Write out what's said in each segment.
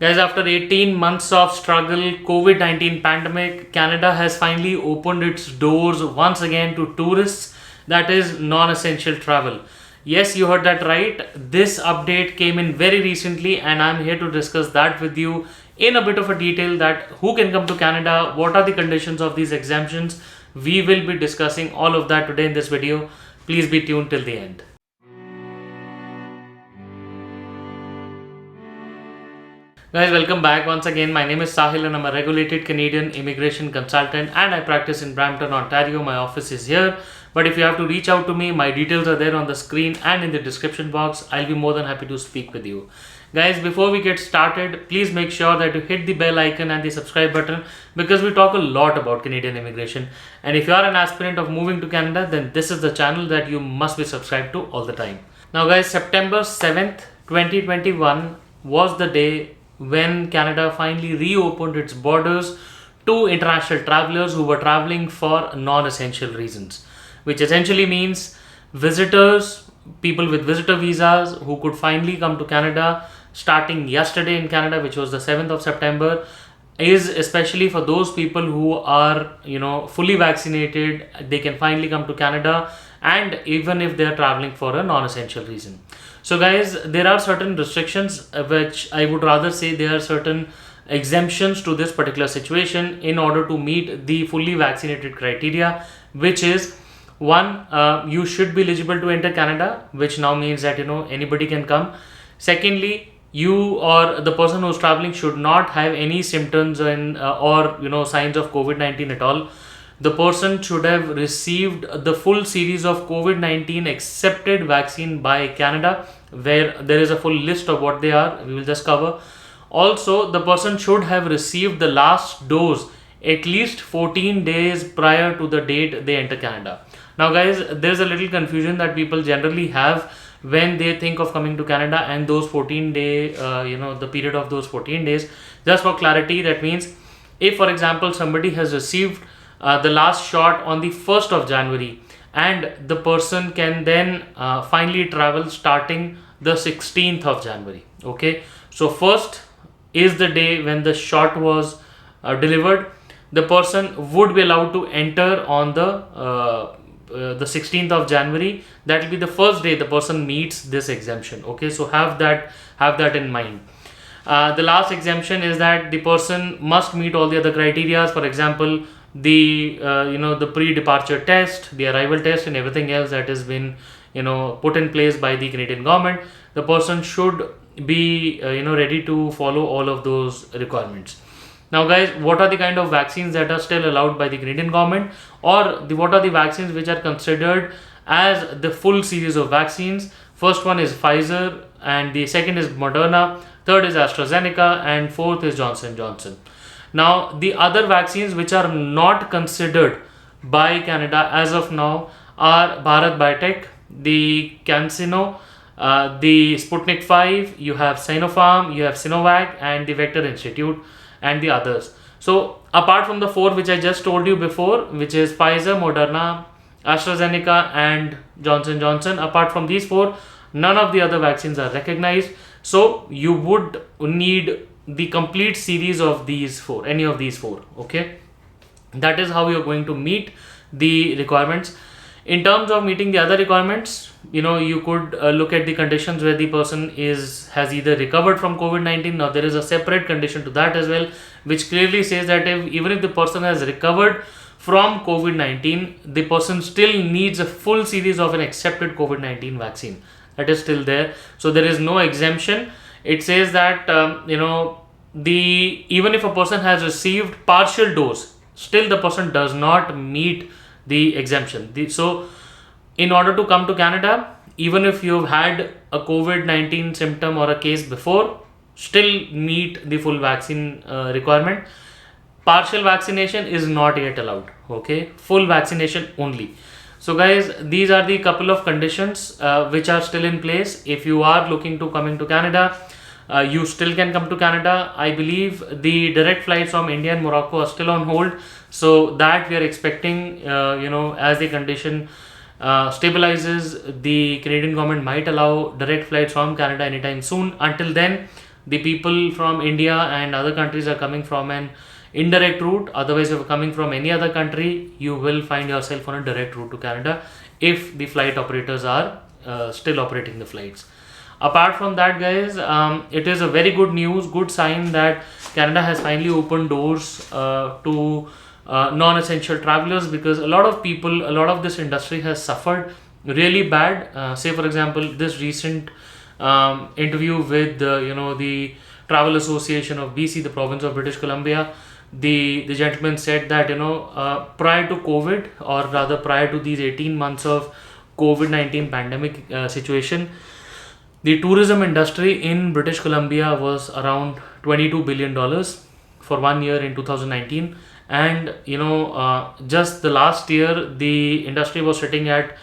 Guys, after 18 months of struggle, COVID-19 pandemic, Canada has finally opened its doors once again to tourists, that is non-essential travel. Yes, you heard that right. This update came in very recently and I'm here to discuss that with you in a bit of a detail, that who can come to Canada, what are the conditions of these exemptions. We will be discussing all of that today in this video. Please be tuned till the end. Guys, welcome back once again. My name is Sahil and I'm a regulated Canadian immigration consultant and I practice in Brampton, Ontario. My office is here. But if you have to reach out to me, my details are there on the screen and in the description box. I'll be more than happy to speak with you. Guys, before we get started, please make sure that you hit the bell icon and the subscribe button, because we talk a lot about Canadian immigration. And if you are an aspirant of moving to Canada, then this is the channel that you must be subscribed to all the time. Now guys, September 7th, 2021 was the day when Canada finally reopened its borders to international travelers who were traveling for non-essential reasons, which essentially means visitors, people with visitor visas who could finally come to Canada starting yesterday in Canada, which was the 7th of September, is especially for those people who are, fully vaccinated. They can finally come to Canada, and even if they are traveling for a non-essential reason. So guys, there are certain restrictions, which I would rather say there are certain exemptions to this particular situation in order to meet the fully vaccinated criteria, which is one, you should be eligible to enter Canada, which now means that anybody can come. Secondly, you or the person who's traveling should not have any symptoms or signs of COVID-19 at all. The person should have received the full series of COVID-19 accepted vaccine by Canada, where there is a full list of what they are. We will just cover. Also, the person should have received the last dose at least 14 days prior to the date they enter Canada. Now guys, there's a little confusion that people generally have when they think of coming to Canada and those 14-day, the period of those 14 days. Just for clarity, that means if, for example, somebody has received the last shot on the 1st of January and the person can then finally travel starting the 16th of January. Okay, so first is the day when the shot was delivered. The person would be allowed to enter on the 16th of January. That will be the first day the person meets this exemption. Okay, so have that in mind. The last exemption is that the person must meet all the other criteria. For example, the pre-departure test, the arrival test, and everything else that has been put in place by the Canadian government. The person should be ready to follow all of those requirements. Now guys, what are the kind of vaccines that are still allowed by the Canadian government, or what are the vaccines which are considered as the full series of vaccines? First one is Pfizer, and the second is Moderna, third is AstraZeneca, and fourth is Johnson & Johnson. Now the other vaccines which are not considered by Canada as of now are Bharat Biotech, the CanSino, the Sputnik 5, you have Sinopharm, you have Sinovac, and the Vector Institute, and the others. So apart from the four which I just told you before, which is Pfizer, Moderna, AstraZeneca, and Johnson & Johnson, apart from these four, none of the other vaccines are recognized. So you would need the complete series of these four, any of these four. Okay, that is how you're going to meet the requirements. In terms of meeting the other requirements, you could look at the conditions where the person has either recovered from COVID-19. Now there is a separate condition to that as well, which clearly says that even if the person has recovered from COVID-19, the person still needs a full series of an accepted COVID-19 vaccine. That is still there. So there is no exemption. It says that even if a person has received partial dose, still the person does not meet the exemption. So in order to come to Canada, even if you've had a COVID-19 symptom or a case before, still meet the full vaccine requirement. Partial vaccination is not yet allowed. Okay, full vaccination only. So guys, these are the couple of conditions which are still in place. If you are looking to coming to Canada, you still can come to Canada. I believe the direct flights from India and Morocco are still on hold, so that we are expecting as the condition stabilizes, the Canadian government might allow direct flights from Canada anytime soon. Until then, the people from India and other countries are coming from an indirect route. Otherwise, if you're coming from any other country, you will find yourself on a direct route to Canada if the flight operators are still operating the flights. Apart from that, guys, it is a very good sign that Canada has finally opened doors to non-essential travelers, because a lot of this industry has suffered really bad. Say for example, this recent interview with the Travel Association of BC, the province of British Columbia, the gentleman said that prior to COVID, or rather prior to these 18 months of COVID-19 pandemic situation, the tourism industry in British Columbia was around $22 billion for 1 year in 2019. And just the last year, the industry was sitting at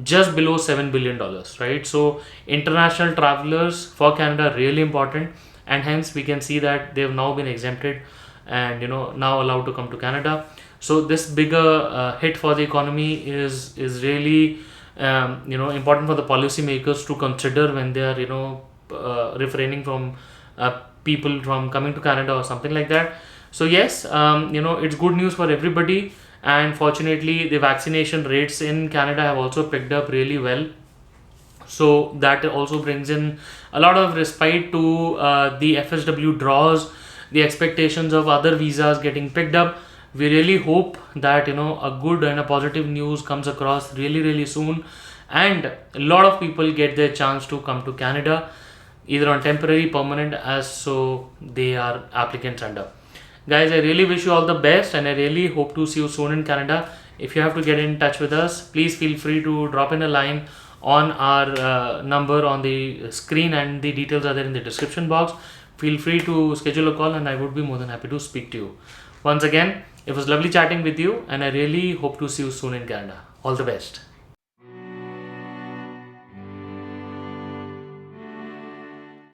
just below $7 billion, right? So international travelers for Canada are really important, and hence we can see that they've now been exempted and now allowed to come to Canada. So this bigger hit for the economy is really important for the policymakers to consider when they are refraining from people from coming to Canada or something like that. So yes, it's good news for everybody, and fortunately the vaccination rates in Canada have also picked up really well. So that also brings in a lot of respite to the FSW draws, the expectations of other visas getting picked up. We really hope that a good and a positive news comes across really soon, and a lot of people get their chance to come to Canada, either on temporary, permanent, as so they are applicants under. Guys, I really wish you all the best, and I really hope to see you soon in Canada. If you have to get in touch with us, please feel free to drop in a line on our number on the screen, and the details are there in the description box. Feel free to schedule a call, and I would be more than happy to speak to you. Once again, it was lovely chatting with you, and I really hope to see you soon in Canada. All the best.